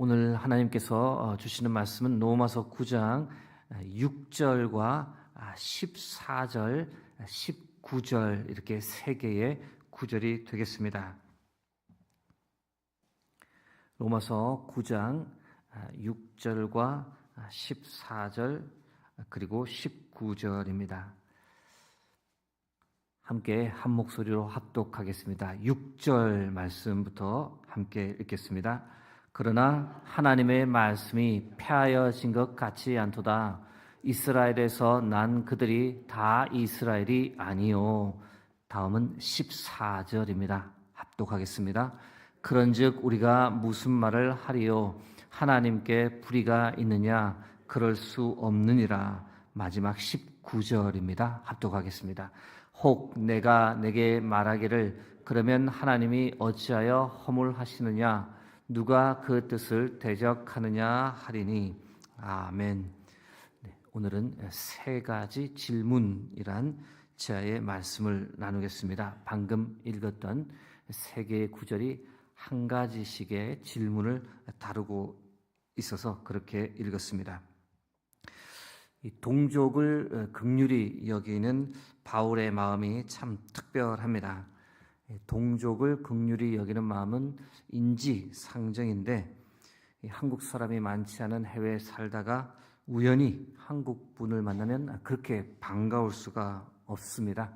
오늘 하나님께서 주시는 말씀은 로마서 9장 6절과 14절, 19절 이렇게 세 개의 구절이 되겠습니다. 로마서 9장 6절과 14절 그리고 19절입니다. 함께 한 목소리로 합독하겠습니다. 6절 말씀부터 함께 읽겠습니다. 그러나 하나님의 말씀이 폐하여진 것 같지 않도다. 이스라엘에서 난 그들이 다 이스라엘이 아니요. 다음은 14절입니다. 합독하겠습니다. 그런즉 우리가 무슨 말을 하리요? 하나님께 불의가 있느냐? 그럴 수 없느니라. 마지막 19절입니다. 합독하겠습니다. 혹 내가 내게 말하기를 그러면 하나님이 어찌하여 허물하시느냐? 누가 그 뜻을 대적하느냐 하리니. 아멘. 오늘은 세 가지 질문이란 제의 말씀을 나누겠습니다. 방금 읽었던 세 개의 구절이 한 가지씩의 질문을 다루고 있어서 그렇게 읽었습니다. 이 동족을 긍휼히 여기는 바울의 마음이 참 특별합니다. 동족을 긍휼히 여기는 마음은 인지상정인데 한국 사람이 많지 않은 해외에 살다가 우연히 한국 분을 만나면 그렇게 반가울 수가 없습니다.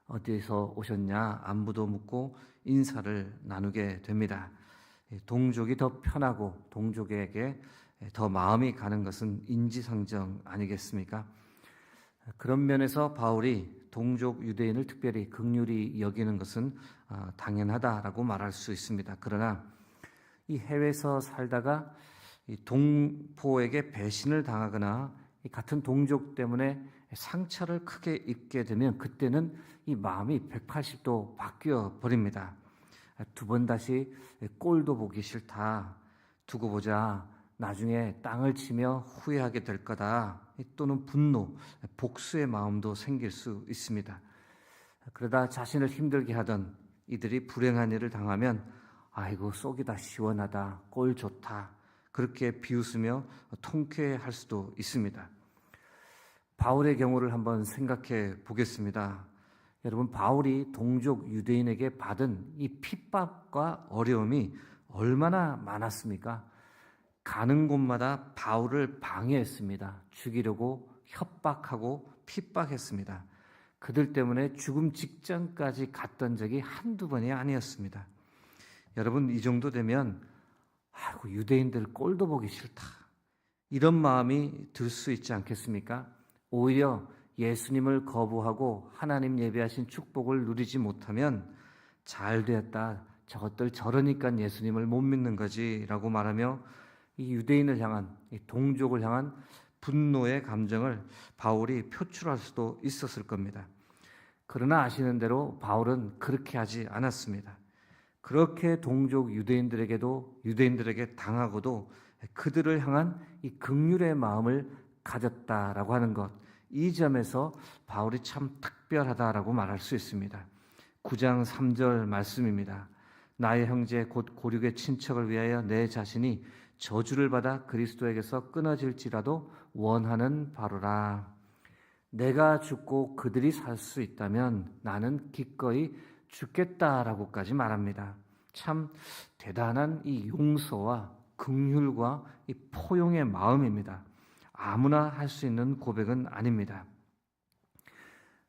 어디에서 오셨냐 안부도 묻고 인사를 나누게 됩니다. 동족이 더 편하고 동족에게 더 마음이 가는 것은 인지상정 아니겠습니까? 그런 면에서 바울이 동족 유대인을 특별히 긍휼히 여기는 것은 당연하다라고 말할 수 있습니다. 그러나 이 해외에서 살다가 이 동포에게 배신을 당하거나 이 같은 동족 때문에 상처를 크게 입게 되면 그때는 이 마음이 180도 바뀌어 버립니다. 두 번 다시 꼴도 보기 싫다. 두고 보자. 나중에 땅을 치며 후회하게 될 거다. 또는 분노, 복수의 마음도 생길 수 있습니다. 그러다 자신을 힘들게 하던 이들이 불행한 일을 당하면 아이고 속이 다 시원하다, 꼴 좋다 그렇게 비웃으며 통쾌할 수도 있습니다. 바울의 경우를 한번 생각해 보겠습니다. 여러분, 바울이 동족 유대인에게 받은 이 핍박과 어려움이 얼마나 많았습니까? 가는 곳마다 바울을 방해했습니다. 죽이려고 협박하고 핍박했습니다. 그들 때문에 죽음 직전까지 갔던 적이 한두 번이 아니었습니다. 여러분, 이 정도 되면 아이고 유대인들 꼴도 보기 싫다 이런 마음이 들 수 있지 않겠습니까? 오히려 예수님을 거부하고 하나님 예배하신 축복을 누리지 못하면 잘 되었다. 저것들 저러니까 예수님을 못 믿는 거지 라고 말하며 이 유대인을 향한, 이 동족을 향한 분노의 감정을 바울이 표출할 수도 있었을 겁니다. 그러나 아시는 대로 바울은 그렇게 하지 않았습니다. 그렇게 동족 유대인들에게 당하고도 그들을 향한 이 긍휼의 마음을 가졌다라고 하는 것, 이 점에서 바울이 참 특별하다라고 말할 수 있습니다. 9장 3절 말씀입니다. 나의 형제 곧 고륙의 친척을 위하여 내 자신이 저주를 받아 그리스도에게서 끊어질지라도 원하는 바로라. 내가 죽고 그들이 살 수 있다면 나는 기꺼이 죽겠다라고까지 말합니다. 참 대단한 이 용서와 긍휼과 이 포용의 마음입니다. 아무나 할 수 있는 고백은 아닙니다.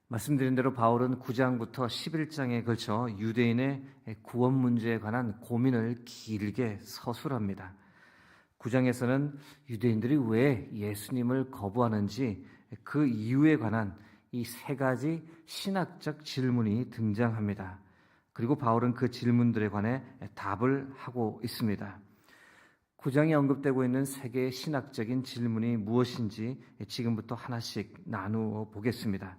말씀드린 대로 바울은 9장부터 11장에 걸쳐 유대인의 구원 문제에 관한 고민을 길게 서술합니다. 9장에서는 유대인들이 왜 예수님을 거부하는지 그 이유에 관한 이 세 가지 신학적 질문이 등장합니다. 그리고 바울은 그 질문들에 관해 답을 하고 있습니다. 9장에 언급되고 있는 세 개의 신학적인 질문이 무엇인지 지금부터 하나씩 나누어 보겠습니다.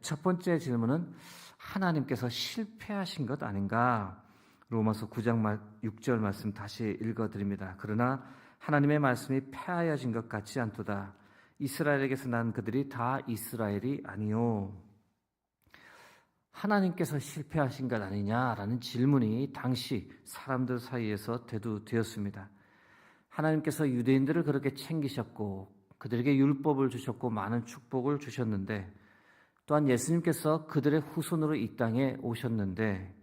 첫 번째 질문은 하나님께서 실패하신 것 아닌가? 로마서 9장 6절 말씀 다시 읽어드립니다. 그러나 하나님의 말씀이 폐하여진 것 같지 않도다. 이스라엘에게서 난 그들이 다 이스라엘이 아니요. 하나님께서 실패하신 것 아니냐라는 질문이 당시 사람들 사이에서 대두되었습니다. 하나님께서 유대인들을 그렇게 챙기셨고 그들에게 율법을 주셨고 많은 축복을 주셨는데 또한 예수님께서 그들의 후손으로 이 땅에 오셨는데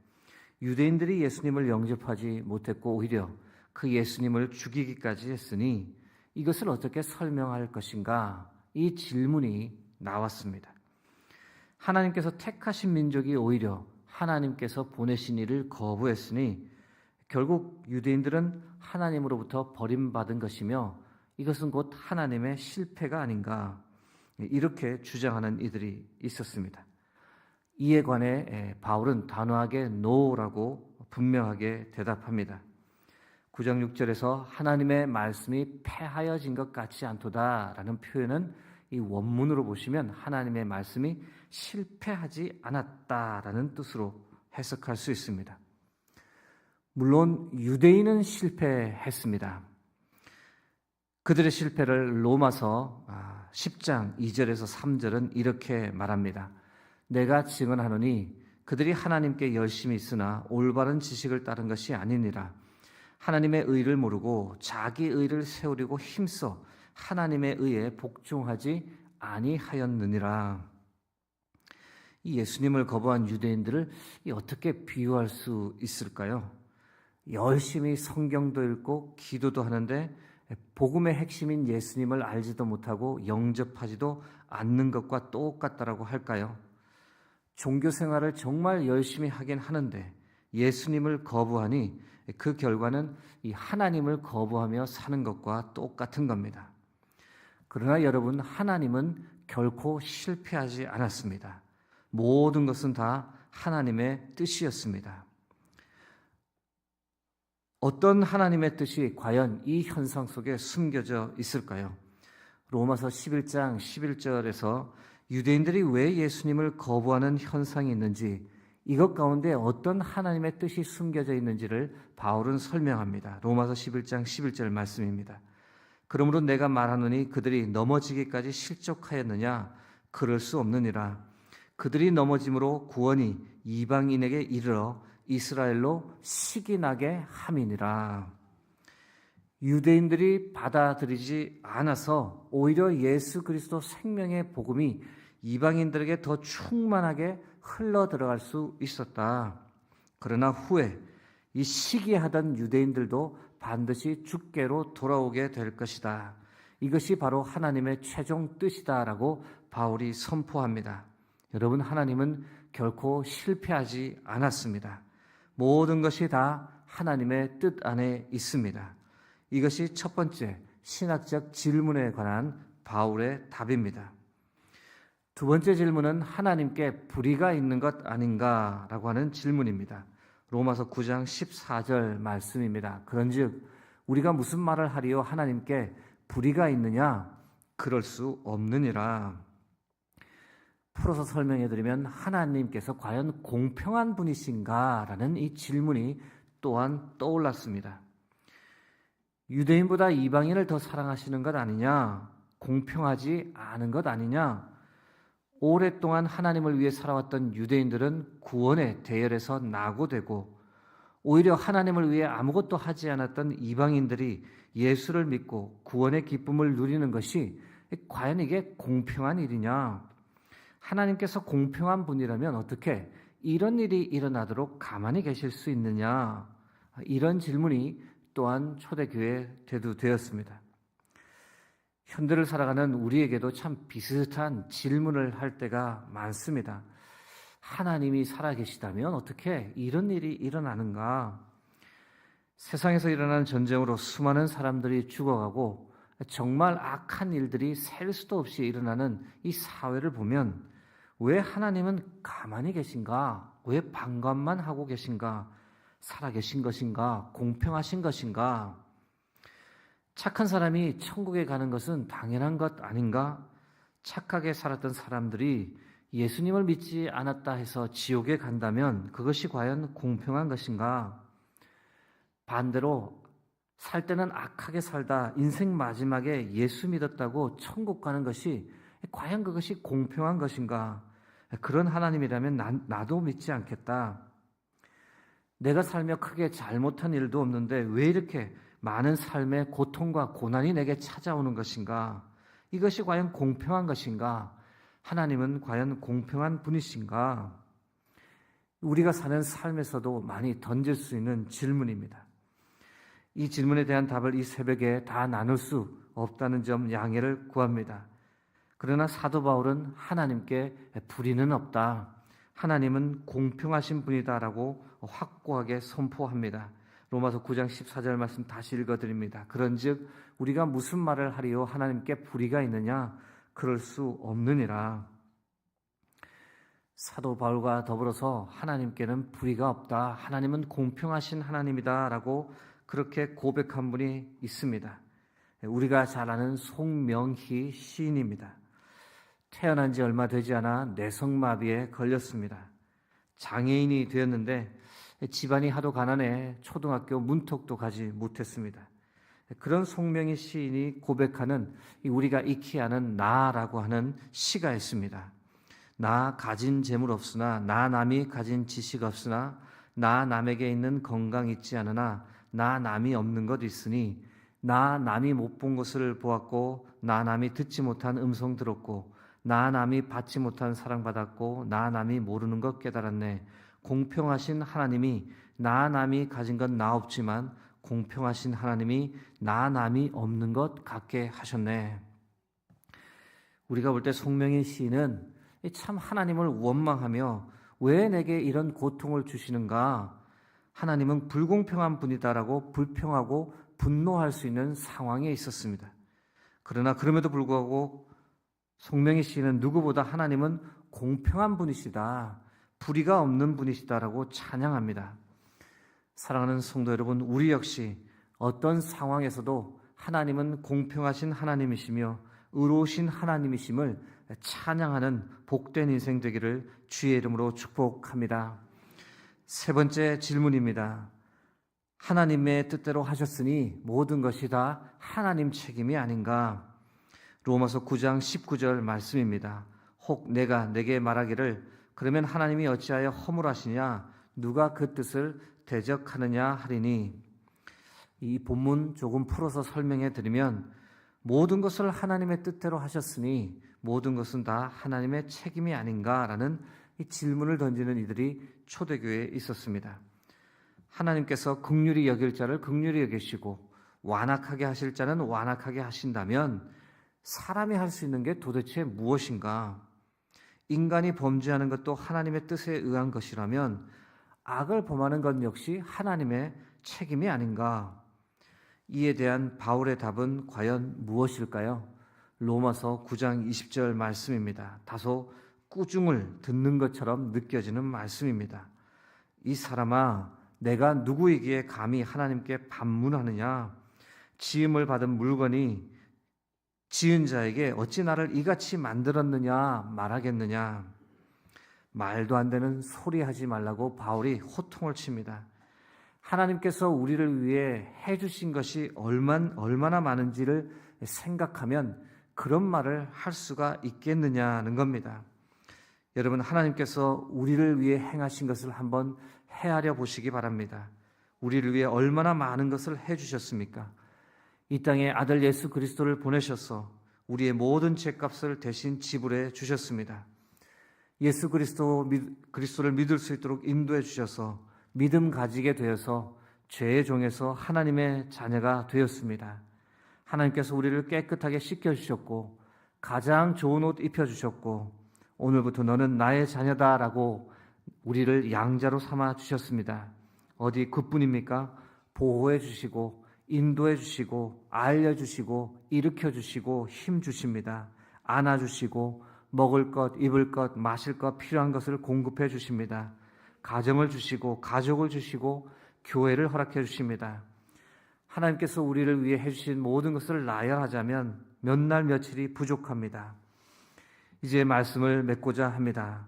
유대인들이 예수님을 영접하지 못했고 오히려 그 예수님을 죽이기까지 했으니 이것을 어떻게 설명할 것인가? 이 질문이 나왔습니다. 하나님께서 택하신 민족이 오히려 하나님께서 보내신 이를 거부했으니 결국 유대인들은 하나님으로부터 버림받은 것이며 이것은 곧 하나님의 실패가 아닌가 이렇게 주장하는 이들이 있었습니다. 이에 관해 바울은 단호하게 노라고 분명하게 대답합니다. 9장 6절에서 하나님의 말씀이 패하여진 것 같지 않도다라는 표현은 이 원문으로 보시면 하나님의 말씀이 실패하지 않았다라는 뜻으로 해석할 수 있습니다. 물론 유대인은 실패했습니다. 그들의 실패를 로마서 10장 2절에서 3절은 이렇게 말합니다. 내가 증언하노니 그들이 하나님께 열심히 있으나 올바른 지식을 따른 것이 아니니라. 하나님의 의를 모르고 자기 의를 세우려고 힘써 하나님의 의에 복종하지 아니하였느니라. 이 예수님을 거부한 유대인들을 어떻게 비유할 수 있을까요? 열심히 성경도 읽고 기도도 하는데 복음의 핵심인 예수님을 알지도 못하고 영접하지도 않는 것과 똑같다라고 할까요? 종교 생활을 정말 열심히 하긴 하는데 예수님을 거부하니 그 결과는 이 하나님을 거부하며 사는 것과 똑같은 겁니다. 그러나 여러분, 하나님은 결코 실패하지 않았습니다. 모든 것은 다 하나님의 뜻이었습니다. 어떤 하나님의 뜻이 과연 이 현상 속에 숨겨져 있을까요? 로마서 11장 11절에서 유대인들이 왜 예수님을 거부하는 현상이 있는지, 이것 가운데 어떤 하나님의 뜻이 숨겨져 있는지를 바울은 설명합니다. 로마서 11장 11절 말씀입니다. 그러므로 내가 말하노니 그들이 넘어지기까지 실족하였느냐? 그럴 수 없느니라. 그들이 넘어짐으로 구원이 이방인에게 이르러 이스라엘로 시기나게 함이니라. 유대인들이 받아들이지 않아서 오히려 예수 그리스도 생명의 복음이 이방인들에게 더 충만하게 흘러 들어갈 수 있었다. 그러나 후에 이 시기하던 유대인들도 반드시 주께로 돌아오게 될 것이다. 이것이 바로 하나님의 최종 뜻이다라고 바울이 선포합니다. 여러분, 하나님은 결코 실패하지 않았습니다. 모든 것이 다 하나님의 뜻 안에 있습니다. 이것이 첫 번째 신학적 질문에 관한 바울의 답입니다. 두 번째 질문은 하나님께 불의가 있는 것 아닌가라고 하는 질문입니다. 로마서 9장 14절 말씀입니다. 그런즉 우리가 무슨 말을 하리요? 하나님께 불의가 있느냐? 그럴 수 없느니라. 풀어서 설명해드리면 하나님께서 과연 공평한 분이신가라는 이 질문이 또한 떠올랐습니다. 유대인보다 이방인을 더 사랑하시는 것 아니냐? 공평하지 않은 것 아니냐? 오랫동안 하나님을 위해 살아왔던 유대인들은 구원의 대열에서 낙오되고 오히려 하나님을 위해 아무것도 하지 않았던 이방인들이 예수를 믿고 구원의 기쁨을 누리는 것이 과연 이게 공평한 일이냐? 하나님께서 공평한 분이라면 어떻게 이런 일이 일어나도록 가만히 계실 수 있느냐? 이런 질문이 또한 초대교회에 대두되었습니다. 현대를 살아가는 우리에게도 참 비슷한 질문을 할 때가 많습니다. 하나님이 살아계시다면 어떻게 이런 일이 일어나는가? 세상에서 일어나는 전쟁으로 수많은 사람들이 죽어가고 정말 악한 일들이 셀 수도 없이 일어나는 이 사회를 보면 왜 하나님은 가만히 계신가? 왜 방관만 하고 계신가? 살아계신 것인가? 공평하신 것인가? 착한 사람이 천국에 가는 것은 당연한 것 아닌가? 착하게 살았던 사람들이 예수님을 믿지 않았다 해서 지옥에 간다면 그것이 과연 공평한 것인가? 반대로 살 때는 악하게 살다 인생 마지막에 예수 믿었다고 천국 가는 것이 과연 그것이 공평한 것인가? 그런 하나님이라면 나도 믿지 않겠다. 내가 살며 크게 잘못한 일도 없는데 왜 이렇게 많은 삶의 고통과 고난이 내게 찾아오는 것인가? 이것이 과연 공평한 것인가? 하나님은 과연 공평한 분이신가? 우리가 사는 삶에서도 많이 던질 수 있는 질문입니다. 이 질문에 대한 답을 이 새벽에 다 나눌 수 없다는 점 양해를 구합니다. 그러나 사도 바울은 하나님께 불의는 없다. 하나님은 공평하신 분이다라고 확고하게 선포합니다. 로마서 9장 14절 말씀 다시 읽어드립니다. 그런즉 우리가 무슨 말을 하리요? 하나님께 불의가 있느냐? 그럴 수 없느니라. 사도 바울과 더불어서 하나님께는 불의가 없다. 하나님은 공평하신 하나님이다라고 그렇게 고백한 분이 있습니다. 우리가 잘 아는 송명희 시인입니다. 태어난 지 얼마 되지 않아 뇌성마비에 걸렸습니다. 장애인이 되었는데 집안이 하도 가난해 초등학교 문턱도 가지 못했습니다. 그런 송명희 시인이 고백하는 우리가 익히 아는 나라고 하는 시가 있습니다. 나 가진 재물 없으나 나 남이 가진 지식 없으나 나 남에게 있는 건강 있지 않으나 나 남이 없는 것 있으니 나 남이 못 본 것을 보았고 나 남이 듣지 못한 음성 들었고 나 남이 받지 못한 사랑받았고 나 남이 모르는 것 깨달았네. 공평하신 하나님이 나 남이 가진 건 나 없지만 공평하신 하나님이 나 남이 없는 것 같게 하셨네. 우리가 볼 때 송명희 시인은 참 하나님을 원망하며 왜 내게 이런 고통을 주시는가? 하나님은 불공평한 분이다라고 불평하고 분노할 수 있는 상황에 있었습니다. 그러나 그럼에도 불구하고 송명희 시인은 누구보다 하나님은 공평한 분이시다, 불의가 없는 분이시다라고 찬양합니다. 사랑하는 성도 여러분, 우리 역시 어떤 상황에서도 하나님은 공평하신 하나님이시며 의로우신 하나님이심을 찬양하는 복된 인생 되기를 주의 이름으로 축복합니다. 세 번째 질문입니다. 하나님의 뜻대로 하셨으니 모든 것이 다 하나님 책임이 아닌가? 로마서 9장 19절 말씀입니다. 혹 내가 내게 말하기를 그러면 하나님이 어찌하여 허물하시냐? 누가 그 뜻을 대적하느냐 하리니. 이 본문 조금 풀어서 설명해 드리면 모든 것을 하나님의 뜻대로 하셨으니 모든 것은 다 하나님의 책임이 아닌가라는 이 질문을 던지는 이들이 초대교회에 있었습니다. 하나님께서 긍휼히 여길 자를 긍휼히 여기시고 완악하게 하실 자는 완악하게 하신다면 사람이 할 수 있는 게 도대체 무엇인가? 인간이 범죄하는 것도 하나님의 뜻에 의한 것이라면 악을 범하는 것 역시 하나님의 책임이 아닌가? 이에 대한 바울의 답은 과연 무엇일까요? 로마서 9장 20절 말씀입니다. 다소 꾸중을 듣는 것처럼 느껴지는 말씀입니다. 이 사람아, 내가 누구이기에 감히 하나님께 반문하느냐? 지음을 받은 물건이 지은 자에게 어찌 나를 이같이 만들었느냐 말하겠느냐? 말도 안 되는 소리 하지 말라고 바울이 호통을 칩니다. 하나님께서 우리를 위해 해주신 것이 얼마나 많은지를 생각하면 그런 말을 할 수가 있겠느냐는 겁니다. 여러분, 하나님께서 우리를 위해 행하신 것을 한번 헤아려 보시기 바랍니다. 우리를 위해 얼마나 많은 것을 해주셨습니까? 이 땅에 아들 예수 그리스도를 보내셔서 우리의 모든 죄값을 대신 지불해 주셨습니다. 예수 그리스도를 믿을 수 있도록 인도해 주셔서 믿음 가지게 되어서 죄의 종에서 하나님의 자녀가 되었습니다. 하나님께서 우리를 깨끗하게 씻겨주셨고 가장 좋은 옷 입혀주셨고 오늘부터 너는 나의 자녀다라고 우리를 양자로 삼아 주셨습니다. 어디 그뿐입니까? 보호해 주시고 인도해 주시고 알려주시고 일으켜 주시고 힘 주십니다. 안아주시고 먹을 것, 입을 것, 마실 것, 필요한 것을 공급해 주십니다. 가정을 주시고 가족을 주시고 교회를 허락해 주십니다. 하나님께서 우리를 위해 해주신 모든 것을 나열하자면 몇 날 며칠이 부족합니다. 이제 말씀을 맺고자 합니다.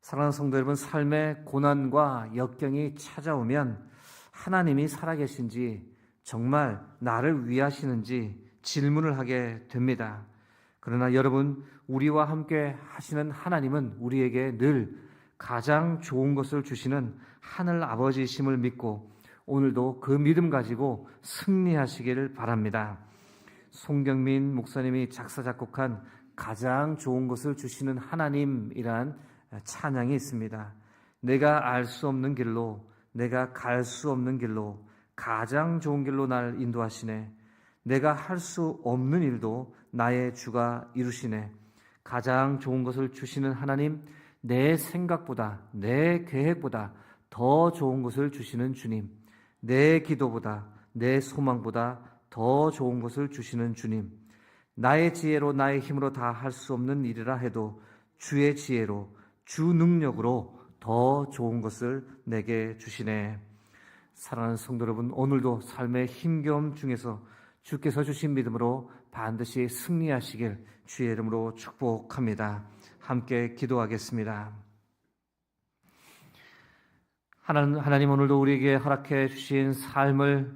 사랑하는 성도 여러분, 삶의 고난과 역경이 찾아오면 하나님이 살아계신지 정말 나를 위하시는지 질문을 하게 됩니다. 그러나 여러분, 우리와 함께 하시는 하나님은 우리에게 늘 가장 좋은 것을 주시는 하늘 아버지이심을 믿고 오늘도 그 믿음 가지고 승리하시기를 바랍니다. 송경민 목사님이 작사 작곡한 가장 좋은 것을 주시는 하나님이란 찬양이 있습니다. 내가 알 수 없는 길로, 내가 갈 수 없는 길로 가장 좋은 길로 날 인도하시네. 내가 할 수 없는 일도 나의 주가 이루시네. 가장 좋은 것을 주시는 하나님, 내 생각보다, 내 계획보다 더 좋은 것을 주시는 주님, 내 기도보다, 내 소망보다 더 좋은 것을 주시는 주님, 나의 지혜로 나의 힘으로 다 할 수 없는 일이라 해도 주의 지혜로, 주 능력으로 더 좋은 것을 내게 주시네. 사랑하는 성도 여러분, 오늘도 삶의 힘겨움 중에서 주께서 주신 믿음으로 반드시 승리하시길 주의 이름으로 축복합니다. 함께 기도하겠습니다. 하나님, 오늘도 우리에게 허락해 주신 삶을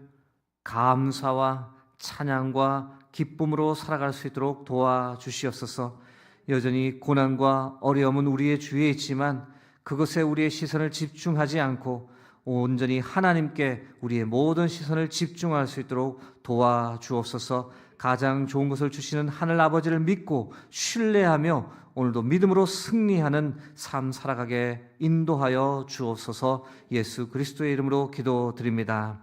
감사와 찬양과 기쁨으로 살아갈 수 있도록 도와주시옵소서. 여전히 고난과 어려움은 우리의 주위에 있지만 그것에 우리의 시선을 집중하지 않고 온전히 하나님께 우리의 모든 시선을 집중할 수 있도록 도와주옵소서. 가장 좋은 것을 주시는 하늘 아버지를 믿고 신뢰하며 오늘도 믿음으로 승리하는 삶 살아가게 인도하여 주옵소서. 예수 그리스도의 이름으로 기도드립니다.